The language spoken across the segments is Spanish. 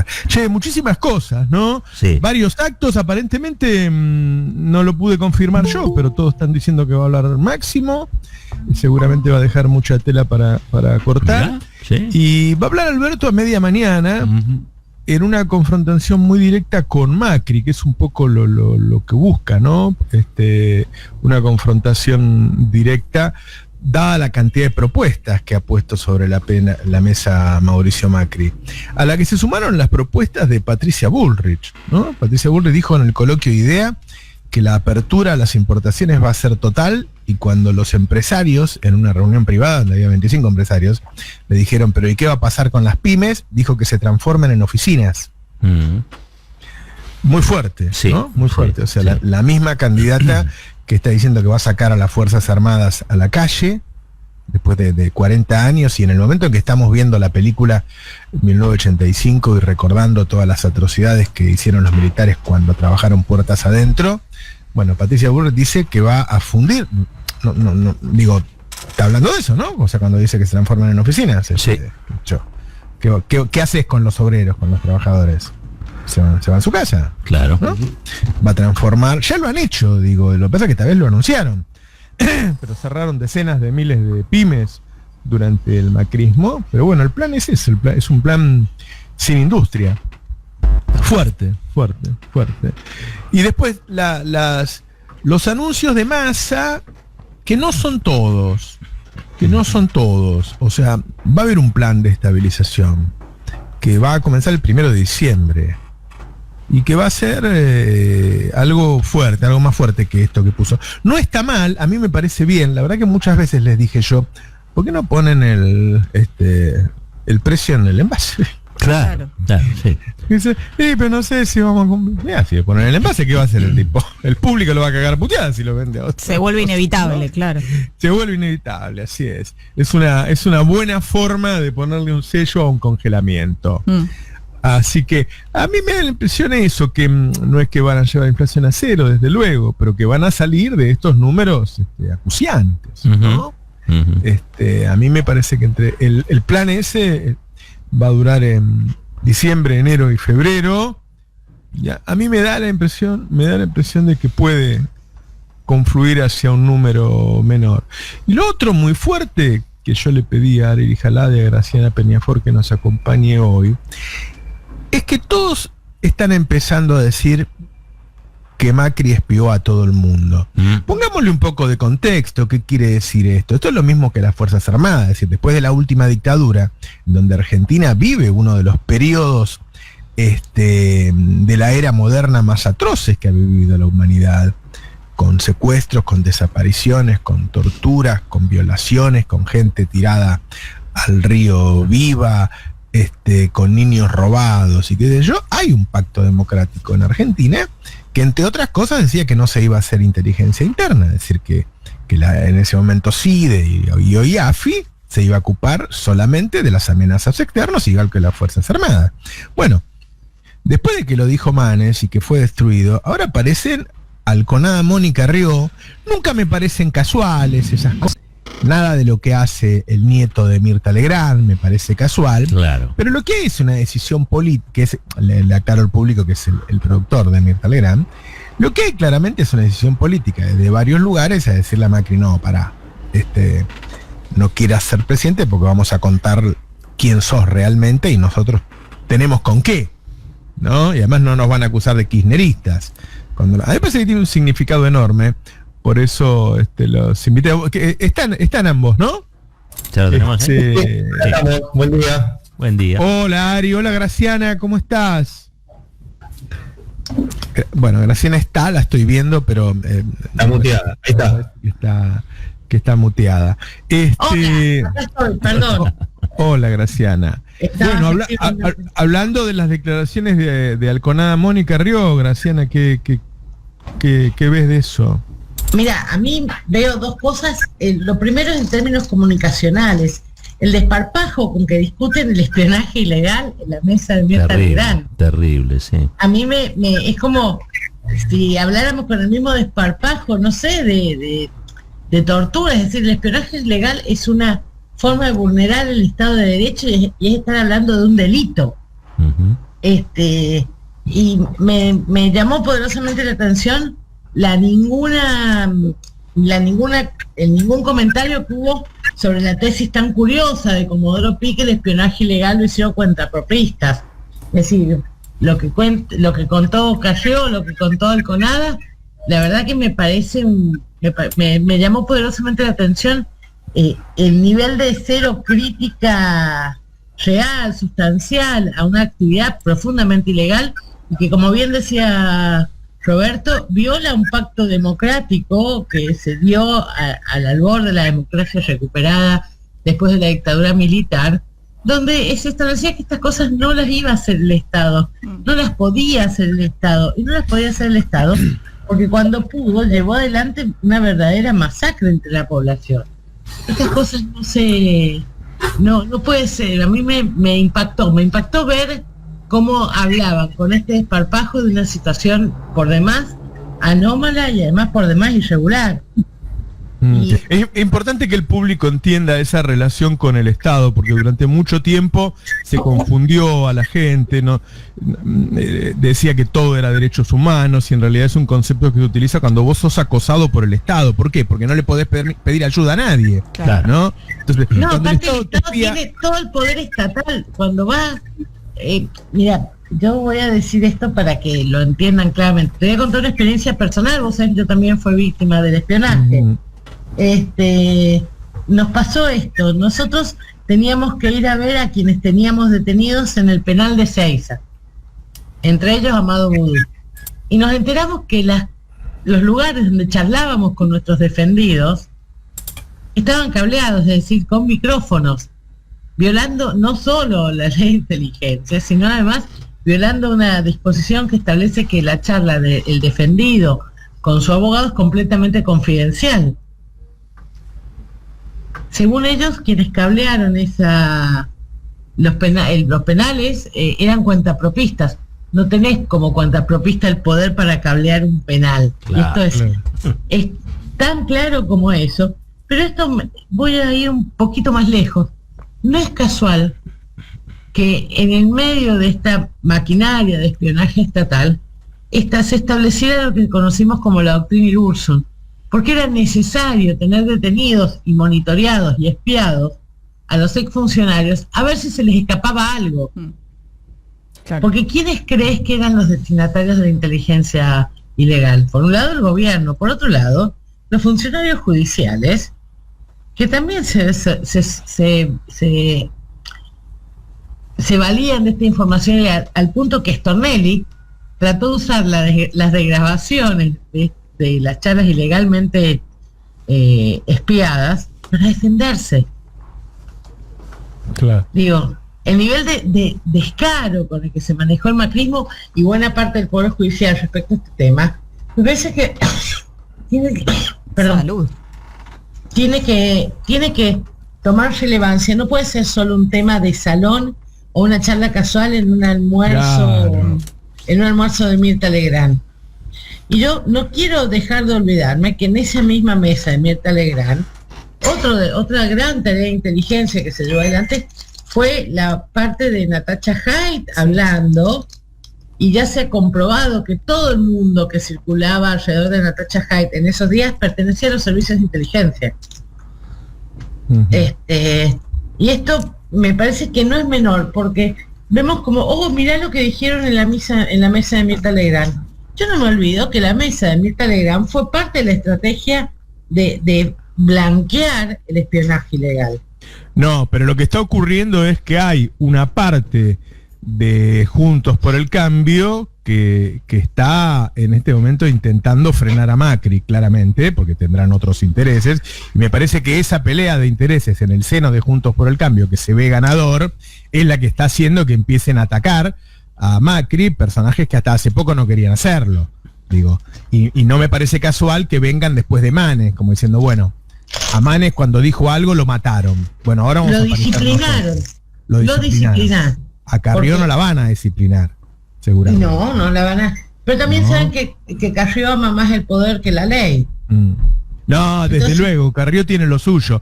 hablar. Che, muchísimas cosas, ¿no? Sí. Varios actos, aparentemente no lo pude confirmar yo, pero todos están diciendo que va a hablar Máximo. Y seguramente va a dejar mucha tela para cortar. Mirá, sí. Y va a hablar Alberto a media mañana. En una confrontación muy directa con Macri, que es un poco lo que busca, ¿no? Una confrontación directa, dada la cantidad de propuestas que ha puesto sobre la mesa Mauricio Macri, a la que se sumaron las propuestas de Patricia Bullrich, ¿no? Patricia Bullrich dijo en el coloquio IDEA que la apertura a las importaciones va a ser total, y cuando los empresarios, en una reunión privada donde había 25 empresarios, le dijeron, pero ¿y qué va a pasar con las pymes? Dijo que se transformen en oficinas. Muy fuerte, sí, ¿no? Muy fuerte. Sí, o sea, sí. la misma candidata que está diciendo que va a sacar a las Fuerzas Armadas a la calle, después de 40 años, y en el momento en que estamos viendo la película 1985 y recordando todas las atrocidades que hicieron los militares cuando trabajaron puertas adentro, bueno, Patricia Bullrich dice que va a fundir, digo, está hablando de eso, ¿no? O sea, cuando dice que se transforman en oficinas. Sí. ¿Qué haces con los obreros, con los trabajadores? Se van a su casa. Claro. ¿No? Va a transformar, ya lo han hecho, digo, lo que pasa es que esta vez lo anunciaron, pero cerraron decenas de miles de pymes durante el macrismo, pero bueno, el plan es ese, es un plan sin industria. Fuerte. Y después los anuncios de Massa, que no son todos, o sea, va a haber un plan de estabilización que va a comenzar el 1 de diciembre y que va a ser algo fuerte, algo más fuerte que esto que puso. No está mal, a mí me parece bien, la verdad que muchas veces les dije yo, ¿por qué no ponen el precio en el envase? Claro, sí. Y dice, pero no sé si vamos a cumplir. Mira, si le ponen el envase, ¿qué va a hacer el tipo? El público lo va a cagar puteada si lo vende a otro. Se vuelve inevitable, ¿no? Claro. Se vuelve inevitable, así es. Es una buena forma de ponerle un sello a un congelamiento. Así que a mí me da la impresión eso, que no es que van a llevar inflación a cero, desde luego, pero que van a salir de estos números acuciantes, ¿no? A mí me parece que entre el plan ese va a durar en diciembre, enero y febrero. Ya, a mí me da la impresión de que puede confluir hacia un número menor. Y lo otro muy fuerte que yo le pedí a Arely Jalade y a Graciana Peñafort que nos acompañe hoy, es que todos están empezando a decir que Macri espió a todo el mundo. Pongámosle un poco de contexto. ¿Qué quiere decir esto? Esto es lo mismo que las Fuerzas Armadas. Es decir, después de la última dictadura, donde Argentina vive uno de los periodos de la era moderna más atroces que ha vivido la humanidad, con secuestros, con desapariciones, con torturas, con violaciones, con gente tirada al río viva, con niños robados y qué sé yo, hay un pacto democrático en Argentina que, entre otras cosas, decía que no se iba a hacer inteligencia interna, es decir, que en ese momento CIDE y OIAFI se iba a ocupar solamente de las amenazas externas, igual que las Fuerzas Armadas. Bueno, después de que lo dijo Manes y que fue destruido, ahora aparecen Alconada, Mónica Rió. Nunca me parecen casuales esas cosas. Nada de lo que hace el nieto de Mirta Legrand me parece casual. Claro. Pero lo que hay es una decisión política, que es, le aclaro al público que es el productor de Mirta Legrand. Lo que hay claramente es una decisión política de varios lugares a decirle a Macri, no, pará, no quieras ser presidente porque vamos a contar quién sos realmente y nosotros tenemos con qué, ¿no? Y además no nos van a acusar de kirchneristas. A mí me parece que tiene un significado enorme. Por eso los invité. Están ambos, ¿no? Ya lo tenemos, Sí. Buen día. Buen día. Hola Ari, hola Graciana, ¿cómo estás? Bueno, Graciana está, la estoy viendo, pero Está muteada, ahí está. Está muteada. Hola, acá estoy, perdón. Hola Graciana. Bueno, hablando de las declaraciones de Alconada Mónica Rió, Graciana, ¿qué ves de eso? Mira, a mí veo dos cosas. Lo primero es en términos comunicacionales. El desparpajo con que discuten el espionaje ilegal en la mesa de Mirta Legrand. Terrible, sí. A mí es como si habláramos con el mismo desparpajo, no sé, de tortura. Es decir, el espionaje ilegal es una forma de vulnerar el Estado de Derecho y es estar hablando de un delito. Y me llamó poderosamente la atención ningún comentario que hubo sobre la tesis tan curiosa de Comodoro Pi, que el espionaje ilegal lo hicieron cuentapropistas. Es decir, lo que contó Carrió, lo que contó Alconada, la verdad que me parece me llamó poderosamente la atención el nivel de cero crítica real, sustancial a una actividad profundamente ilegal y que, como bien decía Roberto, viola un pacto democrático que se dio al albor de la democracia recuperada después de la dictadura militar, donde se establecía que estas cosas no las iba a hacer el Estado, no las podía hacer el Estado, y no las podía hacer el Estado porque cuando pudo llevó adelante una verdadera masacre entre la población. Estas cosas no puede ser. A mí me impactó ver cómo hablaban con este desparpajo de una situación por demás anómala y además por demás irregular. Es importante que el público entienda esa relación con el Estado, porque durante mucho tiempo se confundió a la gente, decía que todo era derechos humanos, y en realidad es un concepto que se utiliza cuando vos sos acosado por el Estado. ¿Por qué? Porque no le podés pedir ayuda a nadie, claro, ¿no? Entonces, aparte el Estado tiene todo el poder estatal. Cuando va... mira, yo voy a decir esto para que lo entiendan claramente. Te voy a contar una experiencia personal. Vos sabés, yo también fui víctima del espionaje. Nos pasó esto. Nosotros teníamos que ir a ver a quienes teníamos detenidos en el penal de Seiza, entre ellos Amado Vudú, y nos enteramos que los lugares donde charlábamos con nuestros defendidos estaban cableados, es decir, con micrófonos, violando no solo la ley de inteligencia, sino además violando una disposición que establece que la charla del defendido con su abogado es completamente confidencial. Según ellos, quienes cablearon los penales eran cuentapropistas. No tenés como cuentapropista el poder para cablear un penal. Claro, esto es tan claro como eso. Pero esto voy a ir un poquito más lejos. No es casual que en el medio de esta maquinaria de espionaje estatal se estableciera lo que conocimos como la doctrina Irurzun, porque era necesario tener detenidos y monitoreados y espiados a los exfuncionarios a ver si se les escapaba algo. Claro. Porque ¿quiénes crees que eran los destinatarios de la inteligencia ilegal? Por un lado el gobierno, por otro lado los funcionarios judiciales, que también se valían de esta información ilegal, al punto que Stornelli trató de usar las desgrabaciones de las charlas ilegalmente espiadas para defenderse. Claro. Digo, el nivel de descaro con el que se manejó el macrismo y buena parte del Poder Judicial respecto a este tema, me parece que tiene que tomar relevancia. No puede ser solo un tema de salón o una charla casual en un almuerzo de Mirta Legrand. Y yo no quiero dejar de olvidarme que en esa misma mesa de Mirta Legrand, otra gran tarea de inteligencia que se llevó adelante fue la parte de Natacha Haidt hablando, y ya se ha comprobado que todo el mundo que circulaba alrededor de Natacha Haidt en esos días pertenecía a los servicios de inteligencia. Y esto me parece que no es menor, porque vemos como, mirá lo que dijeron en la mesa de Mirta Legrand. Yo no me olvido que la mesa de Mirta Legrand fue parte de la estrategia de blanquear el espionaje ilegal. No, pero lo que está ocurriendo es que hay una parte de Juntos por el Cambio que está en este momento intentando frenar a Macri, claramente, porque tendrán otros intereses, y me parece que esa pelea de intereses en el seno de Juntos por el Cambio, que se ve ganador, es la que está haciendo que empiecen a atacar a Macri, personajes que hasta hace poco no querían hacerlo, digo, y no me parece casual que vengan después de Manes, como diciendo, bueno, a Manes cuando dijo algo lo mataron, bueno, ahora vamos lo disciplinaron. A Carrió no la van a disciplinar, seguramente. No la van a... Pero también saben que Carrió ama más el poder que la ley. No, desde luego, Carrió tiene lo suyo.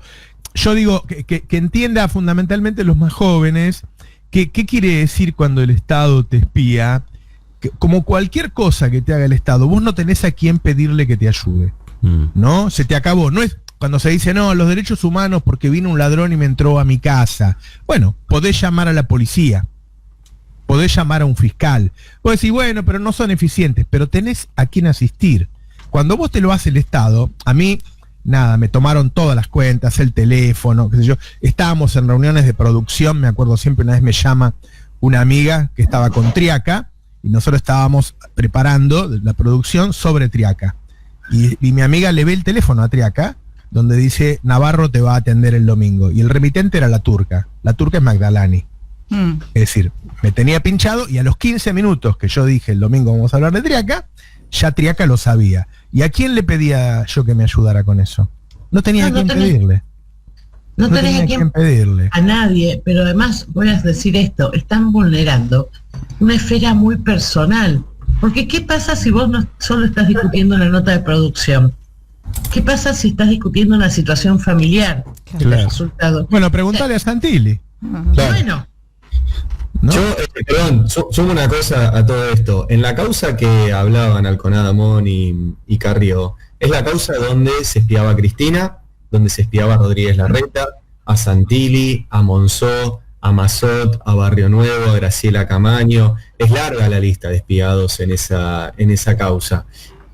Yo digo que entienda fundamentalmente los más jóvenes ¿Qué quiere decir cuando el Estado te espía? Que, como cualquier cosa que te haga el Estado, vos no tenés a quién pedirle que te ayude, ¿no? Se te acabó. No es cuando se dice, no, los derechos humanos porque vino un ladrón y me entró a mi casa. Bueno, podés llamar a la policía, podés llamar a un fiscal. Vos decís, bueno, pero no son eficientes, pero tenés a quién asistir. Cuando vos te lo hace el Estado, a mí, nada, me tomaron todas las cuentas, el teléfono, qué sé yo. Estábamos en reuniones de producción, me acuerdo siempre, una vez me llama una amiga que estaba con Triaca, y nosotros estábamos preparando la producción sobre Triaca. Y mi amiga le ve el teléfono a Triaca, donde dice, Navarro te va a atender el domingo. Y el remitente era la turca. La turca es Magdalani. Es decir, me tenía pinchado y a los 15 minutos que yo dije, el domingo vamos a hablar de Triaca, ya Triaca lo sabía. ¿Y a quién le pedía yo que me ayudara con eso? No tenía a quién pedirle. No tenés a quién pedirle. A nadie, pero además voy a decir esto, están vulnerando una esfera muy personal. Porque ¿qué pasa si vos no solo estás discutiendo una nota de producción? ¿Qué pasa si estás discutiendo una situación familiar? Claro. Resultado. Bueno, pregúntale a Santilli. Claro. Bueno. ¿No? Yo, perdón, sumo una cosa a todo esto. En la causa que hablaban Alconada Amón y Carrió, es la causa donde se espiaba a Cristina, donde se espiaba a Rodríguez Larreta, a Santilli, a Monzó, a Mazot, a Barrio Nuevo, a Graciela Camaño. Es larga la lista de espiados en esa causa.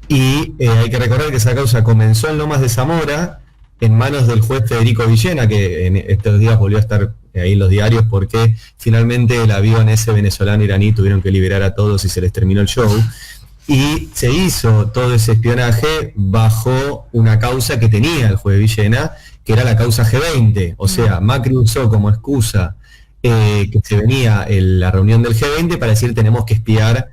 Y hay que recordar que esa causa comenzó en Lomas de Zamora, en manos del juez Federico Villena, que en estos días volvió a estar ahí en los diarios porque finalmente el avión ese venezolano-iraní tuvieron que liberar a todos y se les terminó el show. Y se hizo todo ese espionaje bajo una causa que tenía el juez Villena, que era la causa G20. O sea, Macri usó como excusa que se venía la reunión del G20 para decir tenemos que espiar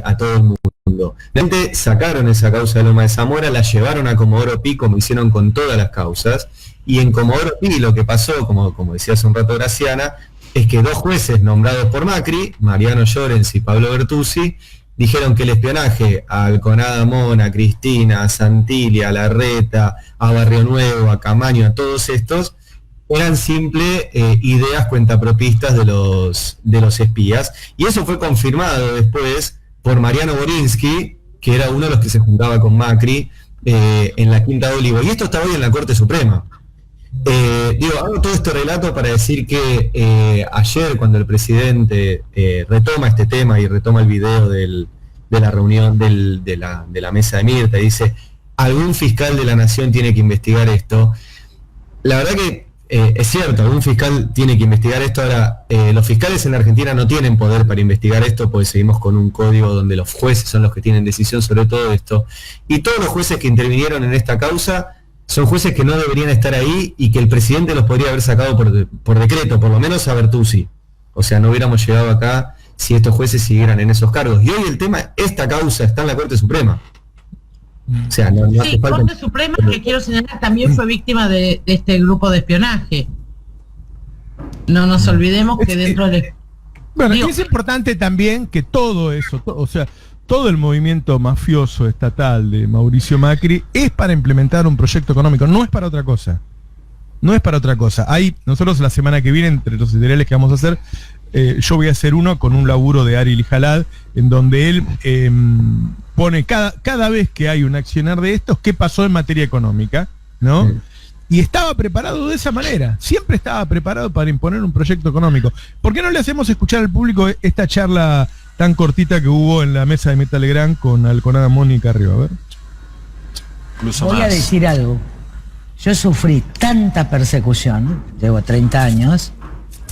a todo el mundo. Realmente sacaron esa causa de Loma de Zamora, la llevaron a Comodoro Pi como hicieron con todas las causas, y en Comodoro Pi lo que pasó, como decía hace un rato Graciana, es que dos jueces nombrados por Macri, Mariano Llorens y Pablo Bertuzzi, dijeron que el espionaje a Alconada Amón, a Cristina, a Santilli, a Larreta, a Barrio Nuevo, a Camaño, a todos estos, eran simple ideas cuentapropistas de los espías, y eso fue confirmado después por Mariano Borinsky, que era uno de los que se juntaba con Macri en la Quinta de Olivo. Y esto está hoy en la Corte Suprema. Hago todo este relato para decir que ayer, cuando el presidente retoma este tema y retoma el video de la reunión de la mesa de Mirta, y dice, algún fiscal de la Nación tiene que investigar esto. La verdad que es cierto, algún fiscal tiene que investigar esto. Ahora, los fiscales en la Argentina no tienen poder para investigar esto, porque seguimos con un código donde los jueces son los que tienen decisión sobre todo esto. Y todos los jueces que intervinieron en esta causa son jueces que no deberían estar ahí y que el presidente los podría haber sacado por decreto, por lo menos a Bertuzzi. O sea, no hubiéramos llegado acá si estos jueces siguieran en esos cargos. Y hoy el tema, esta causa está en la Corte Suprema. O sea, no hace falta. Corte Suprema, que quiero señalar, también fue víctima de este grupo de espionaje. No nos olvidemos que dentro de... Bueno, es importante también que todo eso, o sea, todo el movimiento mafioso estatal de Mauricio Macri es para implementar un proyecto económico, no es para otra cosa. No es para otra cosa. Nosotros la semana que viene, entre los editoriales que vamos a hacer, yo voy a hacer uno con un laburo de Ari Lijalad, en donde él pone cada vez que hay un accionar de estos, qué pasó en materia económica, ¿no? Y estaba preparado de esa manera, siempre estaba preparado para imponer un proyecto económico. ¿Por qué no le hacemos escuchar al público esta charla tan cortita que hubo en la mesa de Mirta Legrand con Alconada Amón y Carrió? A ver. Voy a decir algo. Yo sufrí tanta persecución, llevo 30 años,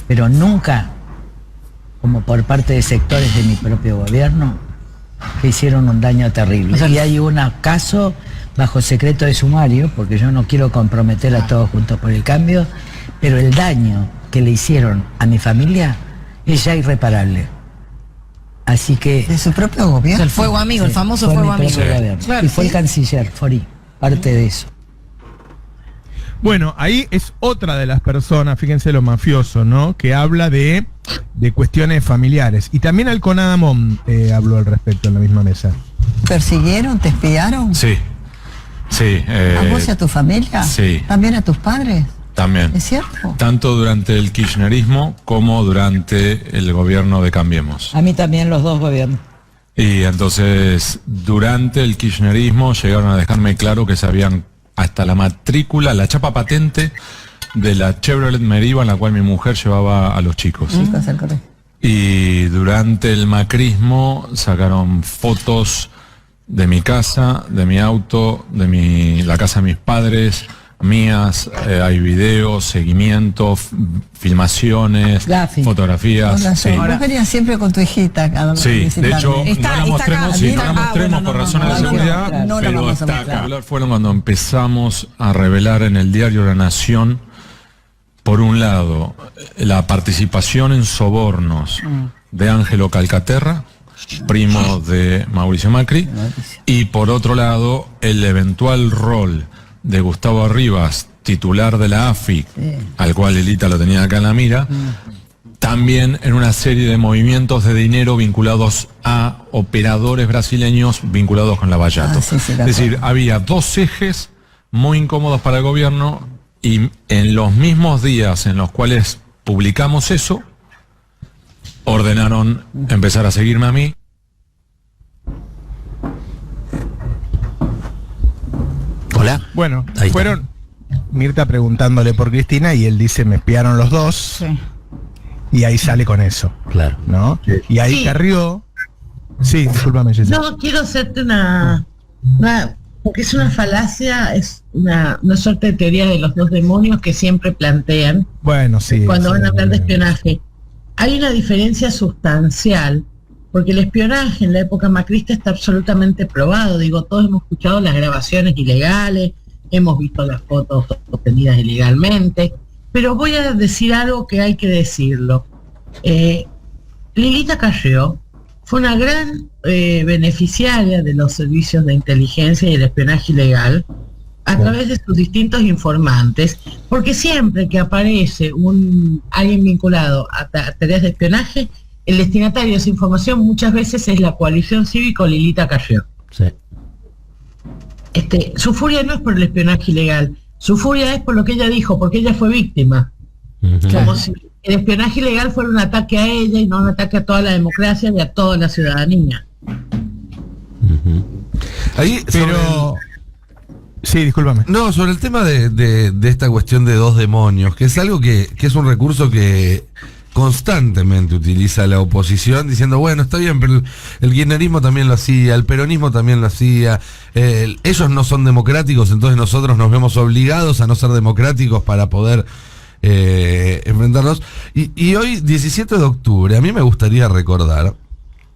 pero nunca, como por parte de sectores de mi propio gobierno, que hicieron un daño terrible. Y hay un caso bajo secreto de sumario, porque yo no quiero comprometer a todos Juntos por el Cambio, pero el daño que le hicieron a mi familia es ya irreparable. Así que... ¿De su propio gobierno? El fuego amigo, sí, el famoso fuego amigo. Claro, y fue el canciller, Fori, parte de eso. Bueno, ahí es otra de las personas, fíjense lo mafioso, ¿no? Que habla de cuestiones familiares. Y también Alconada Amón habló al respecto en la misma mesa. ¿Persiguieron? ¿Te espiaron? Sí. Sí. ¿A vos y a tu familia? Sí. ¿También a tus padres? También. ¿Es cierto? Tanto durante el kirchnerismo como durante el gobierno de Cambiemos. A mí también los dos gobiernos. Y entonces, durante el kirchnerismo llegaron a dejarme claro que sabían hasta la matrícula, la chapa patente de la Chevrolet Meriva en la cual mi mujer llevaba a los chicos. Y durante el macrismo sacaron fotos de mi casa, de mi auto, de la casa de mis padres, mías, hay videos, seguimientos, filmaciones, fotografías. Sí. Vos venías siempre con tu hijita cada Sí, de hecho, no la mostremos por razones de seguridad, pero hasta que hablar fueron cuando empezamos a revelar en el diario La Nación, por un lado, la participación en sobornos de Ángelo Calcaterra, primo de Mauricio Macri, y por otro lado, el eventual rol de Gustavo Rivas, titular de la AFI, al cual Lilita lo tenía acá en la mira, también en una serie de movimientos de dinero vinculados a operadores brasileños vinculados con Lavallato. Es decir, había dos ejes muy incómodos para el gobierno, y en los mismos días en los cuales publicamos eso, ordenaron empezar a seguirme a mí. Hola. Bueno, fueron Mirta preguntándole por Cristina y él dice, me espiaron los dos. Sí. Y ahí sale con eso. Claro. ¿No? Y ahí Carrió. Sí, discúlpame, Jessica. No, quiero hacerte una porque es una falacia, es una suerte de teoría de los dos demonios que siempre plantean. Bueno, sí. Cuando van a hablar de espionaje. Hay una diferencia sustancial, porque el espionaje en la época macrista está absolutamente probado. Digo, todos hemos escuchado las grabaciones ilegales, hemos visto las fotos obtenidas ilegalmente, pero voy a decir algo que hay que decirlo. Lilita Carrió fue una gran beneficiaria de los servicios de inteligencia y el espionaje ilegal a través de sus distintos informantes, porque siempre que aparece alguien vinculado a tareas de espionaje, el destinatario de esa información muchas veces es la coalición cívica o Lilita Carrió. Sí. Su furia no es por el espionaje ilegal, su furia es por lo que ella dijo, porque ella fue víctima. Como si el espionaje ilegal fuera un ataque a ella y no un ataque a toda la democracia y a toda la ciudadanía. Ahí, pero... Sí, discúlpame. No, sobre el tema de esta cuestión de dos demonios, que es algo que es un recurso que constantemente utiliza la oposición, diciendo, bueno, está bien, pero el kirchnerismo también lo hacía, el peronismo también lo hacía, ellos no son democráticos, entonces nosotros nos vemos obligados a no ser democráticos para poder enfrentarnos. Y hoy, 17 de octubre, a mí me gustaría recordar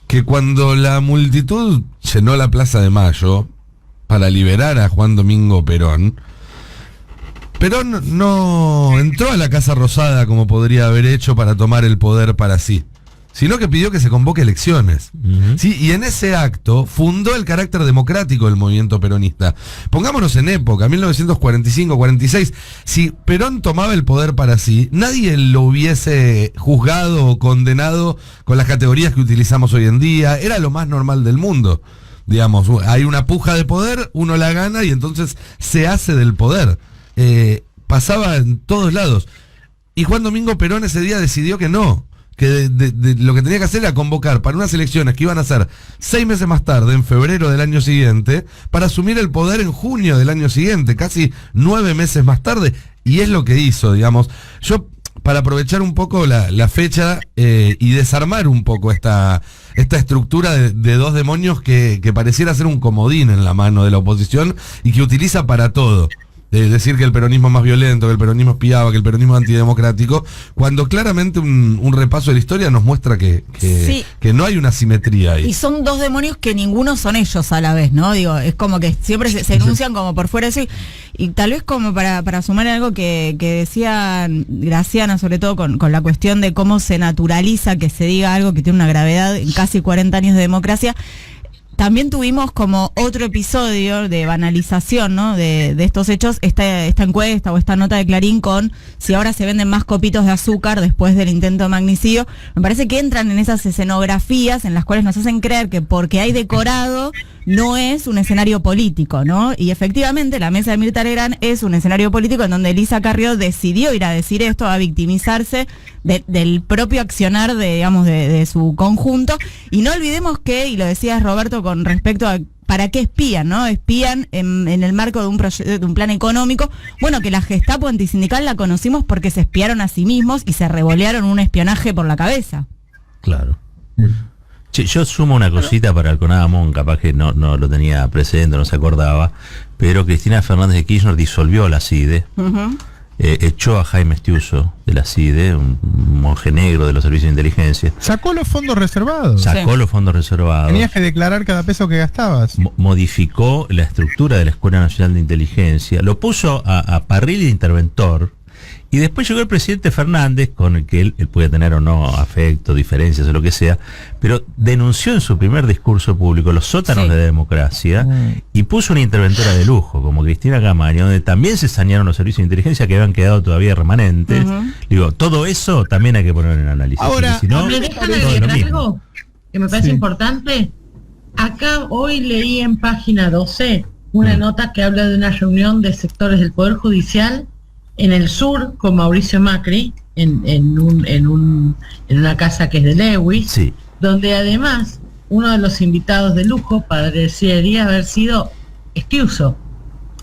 que cuando la multitud llenó la Plaza de Mayo para liberar a Juan Domingo Perón, Perón no entró a la Casa Rosada como podría haber hecho para tomar el poder para sí, sino que pidió que se convoque elecciones. ¿Sí? Y en ese acto fundó el carácter democrático del movimiento peronista. Pongámonos en época, 1945-46, si Perón tomaba el poder para sí, nadie lo hubiese juzgado o condenado con las categorías que utilizamos hoy en día, era lo más normal del mundo. Digamos, hay una puja de poder, uno la gana y entonces se hace del poder. Pasaba en todos lados. Y Juan Domingo Perón ese día decidió que no, que lo que tenía que hacer era convocar para unas elecciones que iban a ser 6 meses más tarde, en febrero del año siguiente, para asumir el poder en junio del año siguiente, casi 9 meses más tarde. Y es lo que hizo, digamos. Yo, para aprovechar un poco la fecha y desarmar un poco esta estructura de dos demonios que pareciera ser un comodín en la mano de la oposición y que utiliza para todo. Decir que el peronismo es más violento, que el peronismo espiaba, que el peronismo es antidemocrático, cuando claramente un repaso de la historia nos muestra que no hay una simetría ahí. Y son dos demonios que ninguno son ellos a la vez, ¿no? Digo, es como que siempre se enuncian como por fuera de eso. Y tal vez como para sumar algo que decía Graciana, sobre todo con la cuestión de cómo se naturaliza que se diga algo que tiene una gravedad en casi 40 años de democracia. también tuvimos como otro episodio de banalización, ¿no? de estos hechos, esta encuesta o esta nota de Clarín con si ahora se venden más copitos de azúcar después del intento de magnicidio. Me parece que entran en esas escenografías en las cuales nos hacen creer que porque hay decorado no es un escenario político, ¿no? Y efectivamente la mesa de Mirta Legrand es un escenario político en donde Elisa Carrió decidió ir a decir esto, a victimizarse del propio accionar de su conjunto. Y no olvidemos que, y lo decías Roberto con respecto a para qué espían, ¿no? Espían en el marco de un plan económico. Bueno, que la Gestapo antisindical la conocimos porque se espiaron a sí mismos y se revolearon un espionaje por la cabeza. Claro. Che, yo sumo una cosita para el Conada Mon, capaz que no lo tenía presente, no se acordaba, pero Cristina Fernández de Kirchner disolvió la CIDE, echó a Jaime Estiuso de la CIDE, un monje negro de los servicios de inteligencia. Sacó los fondos reservados. Los fondos reservados. Tenías que declarar cada peso que gastabas. Modificó la estructura de la Escuela Nacional de Inteligencia, lo puso a parril de interventor. Y después llegó el presidente Fernández, con el que él puede tener o no afecto, diferencias o lo que sea, pero denunció en su primer discurso público los sótanos de la democracia y puso una interventora de lujo, como Cristina Camaño, donde también se sanearon los servicios de inteligencia que habían quedado todavía remanentes. Digo, todo eso también hay que poner en análisis. Ahora, si no, ¿me dejan agregar algo que me parece importante? Acá hoy leí en página 12 una nota que habla de una reunión de sectores del Poder Judicial en el sur con Mauricio Macri, en una casa que es de Lewis, donde además uno de los invitados de lujo parecería haber sido Estiuso.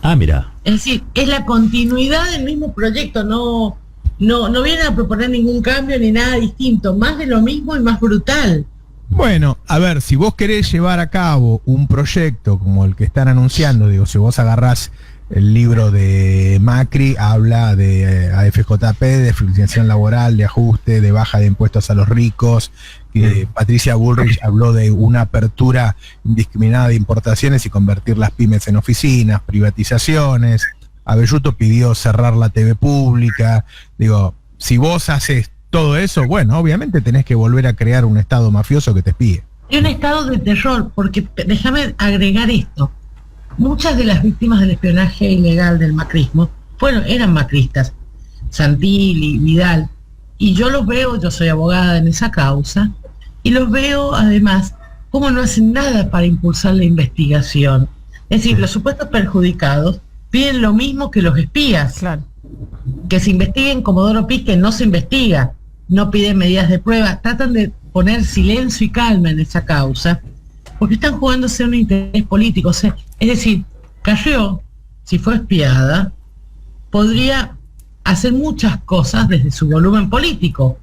Ah, mira. Es decir, es la continuidad del mismo proyecto, no vienen a proponer ningún cambio ni nada distinto, más de lo mismo y más brutal. Bueno, a ver, si vos querés llevar a cabo un proyecto como el que están anunciando, digo, si vos agarrás el libro de Macri, habla de AFJP, de flexibilización laboral, de ajuste, de baja de impuestos a los ricos. Patricia Bullrich habló de una apertura indiscriminada de importaciones y convertir las pymes en oficinas, privatizaciones. Abelluto pidió cerrar la TV pública. Digo, si vos haces todo eso, bueno, obviamente tenés que volver a crear un estado mafioso que te espíe. Y un estado de terror, porque déjame agregar esto. Muchas de las víctimas del espionaje ilegal del macrismo eran macristas, Santilli, Vidal, y yo los veo, yo soy abogada en esa causa, y los veo además cómo no hacen nada para impulsar la investigación. Es decir, los supuestos perjudicados piden lo mismo que los espías, que se investiguen. Comodoro Pi, que no se investiga, no piden medidas de prueba, tratan de poner silencio y calma en esa causa, porque están jugándose un interés político. O sea, es decir, Carrió, si fue espiada, podría hacer muchas cosas desde su volumen político,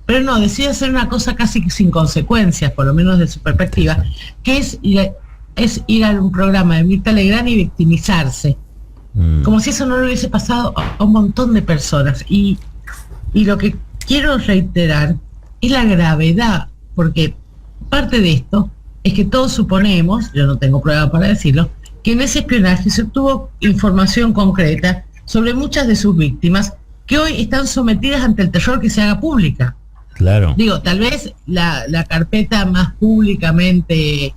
pero no, decide hacer una cosa casi sin consecuencias, por lo menos de su perspectiva, que es ir a un programa de Mirta Legrand y victimizarse, como si eso no le hubiese pasado a un montón de personas. Y lo que quiero reiterar es la gravedad, porque parte de esto es que todos suponemos, yo no tengo prueba para decirlo, que en ese espionaje se obtuvo información concreta sobre muchas de sus víctimas que hoy están sometidas ante el terror que se haga pública. Claro. Digo, tal vez la carpeta más públicamente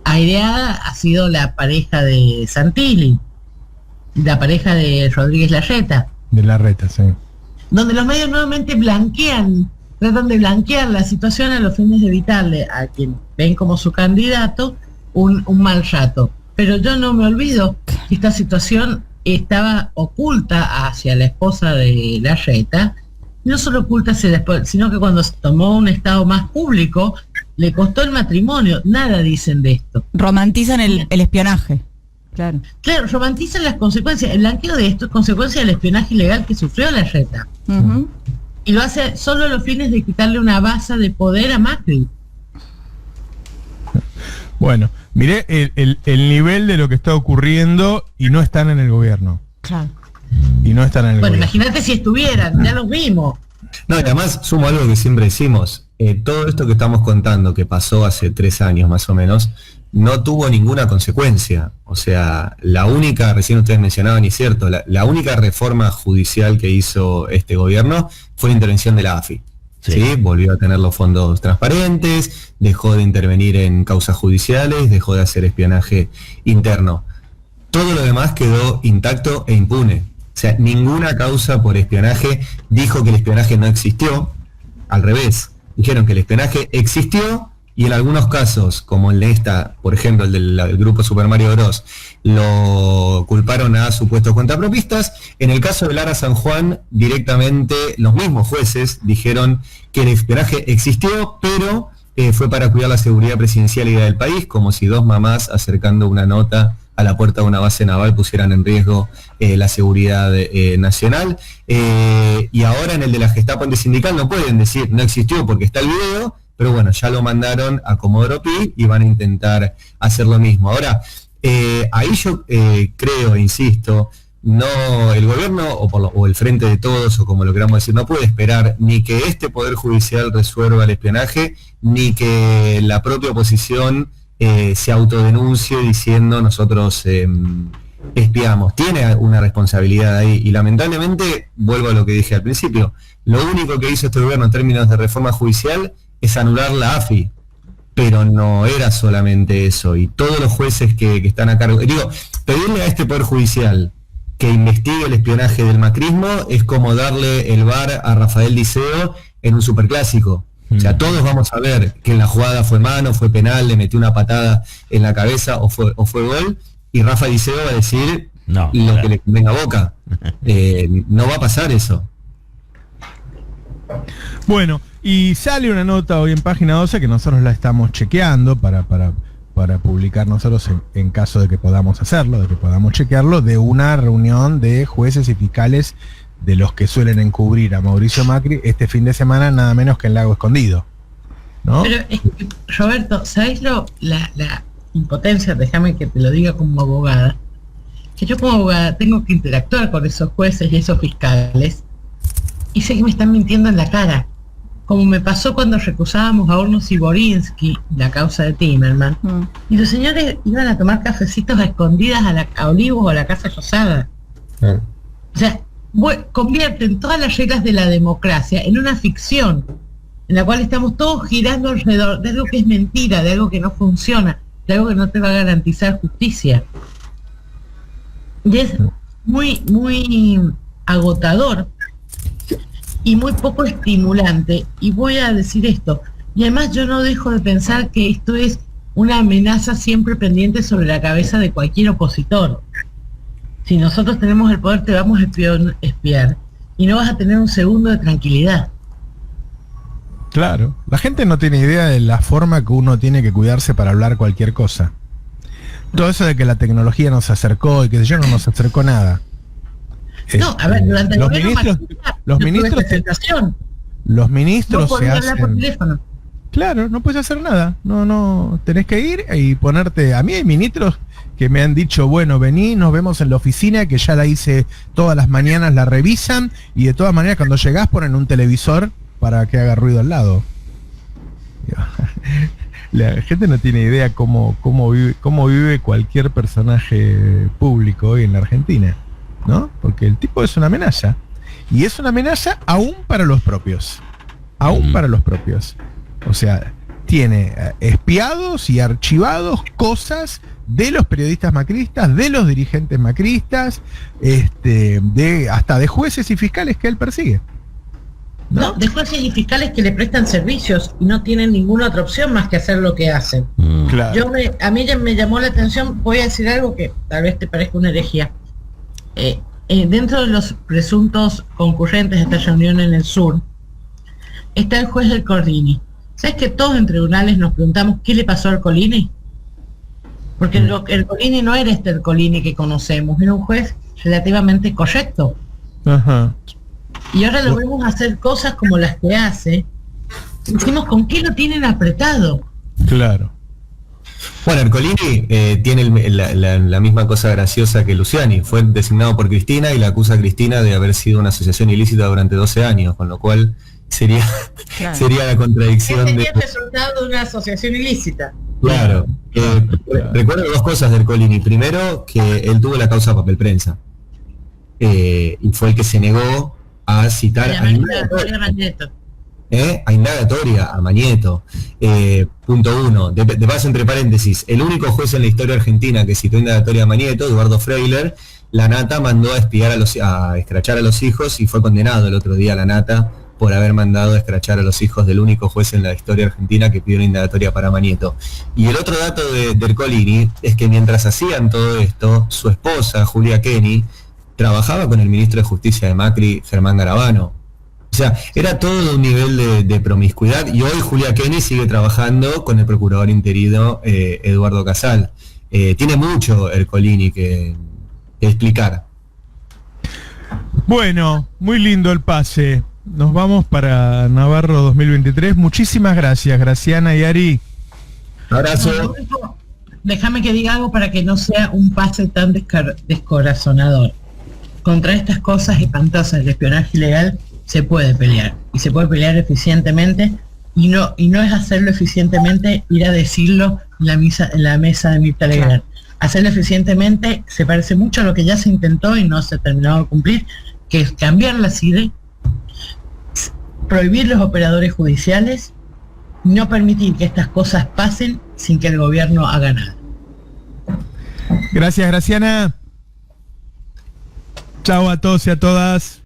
aireada ha sido la pareja de Santilli, la pareja de Rodríguez Larreta. De Larreta, sí. Donde los medios nuevamente tratan de blanquear la situación a los fines de evitarle a quien ven como su candidato un mal rato. Pero yo no me olvido que esta situación estaba oculta hacia la esposa de Larreta, no solo oculta hacia la esposa, sino que cuando se tomó un estado más público, le costó el matrimonio. Nada dicen de esto. Romantizan el espionaje. Claro, romantizan las consecuencias. El blanqueo de esto es consecuencia del espionaje ilegal que sufrió Larreta. Y lo hace solo a los fines de quitarle una base de poder a Macri. Bueno, miré el nivel de lo que está ocurriendo y no están en el gobierno. Claro. Y no están en el gobierno. Imagínate si estuvieran, ya los vimos. No, y además sumo algo que siempre decimos. Todo esto que estamos contando, que pasó hace 3 años más o menos, no tuvo ninguna consecuencia. O sea, la única, recién ustedes mencionaban, y es cierto, la única reforma judicial que hizo este gobierno fue la intervención de la AFI. ¿sí? Volvió a tener los fondos transparentes, dejó de intervenir en causas judiciales, dejó de hacer espionaje interno. Todo lo demás quedó intacto e impune. O sea, ninguna causa por espionaje dijo que el espionaje no existió. Al revés, dijeron que el espionaje existió y en algunos casos, como el de esta, por ejemplo, el del grupo Super Mario Bros., lo culparon a supuestos cuentapropistas. En el caso de Lara San Juan, directamente los mismos jueces dijeron que el espionaje existió, pero fue para cuidar la seguridad presidencial y del país, como si dos mamás acercando una nota a la puerta de una base naval pusieran en riesgo la seguridad nacional. Y ahora en el de la Gestapo antisindical no pueden decir no existió porque está el video, pero bueno, ya lo mandaron a Comodoro Pi y van a intentar hacer lo mismo. Ahora, ahí yo creo, insisto, no el gobierno o el Frente de Todos, o como lo queramos decir, no puede esperar ni que este Poder Judicial resuelva el espionaje, ni que la propia oposición se autodenuncie diciendo nosotros espiamos. Tiene una responsabilidad ahí y lamentablemente, vuelvo a lo que dije al principio, lo único que hizo este gobierno en términos de reforma judicial es anular la AFI, pero no era solamente eso, y todos los jueces que están a cargo, digo, pedirle a este Poder Judicial que investigue el espionaje del macrismo es como darle el VAR a Rafael Diceo en un superclásico. O sea, todos vamos a ver que en la jugada fue mano, fue penal, le metió una patada en la cabeza o fue gol, y Rafa Diceo va a decir no, lo que le venga a Boca. No va a pasar eso. Bueno, y sale una nota hoy en Página 12 que nosotros la estamos chequeando para publicar nosotros en caso de que podamos hacerlo, de que podamos chequearlo, de una reunión de jueces y fiscales de los que suelen encubrir a Mauricio Macri este fin de semana, nada menos que en Lago Escondido, ¿no? Pero es que, Roberto, ¿sabés la impotencia? Déjame que te lo diga como abogada, que yo como abogada tengo que interactuar con esos jueces y esos fiscales y sé que me están mintiendo en la cara, como me pasó cuando recusábamos a Hornos y Borinsky la causa de Timerman, y los señores iban a tomar cafecitos a escondidas a Olivos o a la Casa Rosada. O sea, convierten todas las reglas de la democracia en una ficción en la cual estamos todos girando alrededor de algo que es mentira, de algo que no funciona, de algo que no te va a garantizar justicia. Y es muy, muy agotador y muy poco estimulante. Y voy a decir esto, y además yo no dejo de pensar que esto es una amenaza siempre pendiente sobre la cabeza de cualquier opositor. Si nosotros tenemos el poder, te vamos a espiar y no vas a tener un segundo de tranquilidad. Claro, la gente no tiene idea de la forma que uno tiene que cuidarse para hablar cualquier cosa. Todo eso de que la tecnología nos acercó y que yo no nos acercó nada. No, a ver, durante el gobierno los ministros no se hacen hablar por teléfono. Claro, no puedes hacer nada. No, tenés que ir y ponerte. A mí hay ministros que me han dicho, bueno, vení, nos vemos en la oficina, que ya la hice todas las mañanas, la revisan, y de todas maneras cuando llegás ponen un televisor para que haga ruido al lado. La gente no tiene idea cómo vive cualquier personaje público hoy en la Argentina, ¿no? Porque el tipo es una amenaza. Y es una amenaza aún para los propios. Aún para los propios. O sea, tiene espiados y archivados cosas de los periodistas macristas, de los dirigentes macristas, hasta de jueces y fiscales que él persigue. No, de jueces y fiscales que le prestan servicios y no tienen ninguna otra opción más que hacer lo que hacen. Claro. A mí ya me llamó la atención, voy a decir algo que tal vez te parezca una herejía. Dentro de los presuntos concurrentes de esta reunión en el sur, está el juez del Corrini. ¿Sabes que todos en tribunales nos preguntamos qué le pasó al Colini? Porque el Colini no era el Colini que conocemos, era un juez relativamente correcto. Ajá. Y ahora lo vemos hacer cosas como las que hace. Decimos, ¿con qué lo tienen apretado? Claro. Bueno, Ercolini tiene la misma cosa graciosa que Luciani. Fue designado por Cristina y la acusa a Cristina de haber sido una asociación ilícita durante 12 años, con lo cual sería la contradicción. Sería el resultado de una asociación ilícita. Claro. Recuerdo dos cosas de Ercolini. Primero, que él tuvo la causa papel prensa. Y fue el que se negó a citar a indagatoria a Mañeto. Punto 1. De paso, entre paréntesis, el único juez en la historia argentina que citó indagatoria a Mañeto, Eduardo Freiler, la Nata mandó a espiar a escrachar a los hijos y fue condenado el otro día la Nata por haber mandado a escrachar a los hijos del único juez en la historia argentina que pidió una indagatoria para Mañeto. Y el otro dato de Ercolini es que mientras hacían todo esto, su esposa, Julia Kenny, trabajaba con el ministro de Justicia de Macri, Germán Garabano. O sea, era todo un nivel de promiscuidad, y hoy Julia Kenny sigue trabajando con el procurador interino Eduardo Casal. Tiene mucho Ercolini que explicar. Bueno, muy lindo el pase. Nos vamos para Navarro 2023. Muchísimas gracias, Graciana y Ari. Abrazo. Déjame que diga algo para que no sea un pase tan descorazonador. Contra estas cosas espantosas del espionaje ilegal se puede pelear, y se puede pelear eficientemente, y no es hacerlo eficientemente ir a decirlo en la mesa de Mirta Legrand. Hacerlo eficientemente se parece mucho a lo que ya se intentó y no se terminó de cumplir, que es cambiar la CIDE, prohibir los operadores judiciales, no permitir que estas cosas pasen sin que el gobierno haga nada. Gracias, Graciana. Chao a todos y a todas.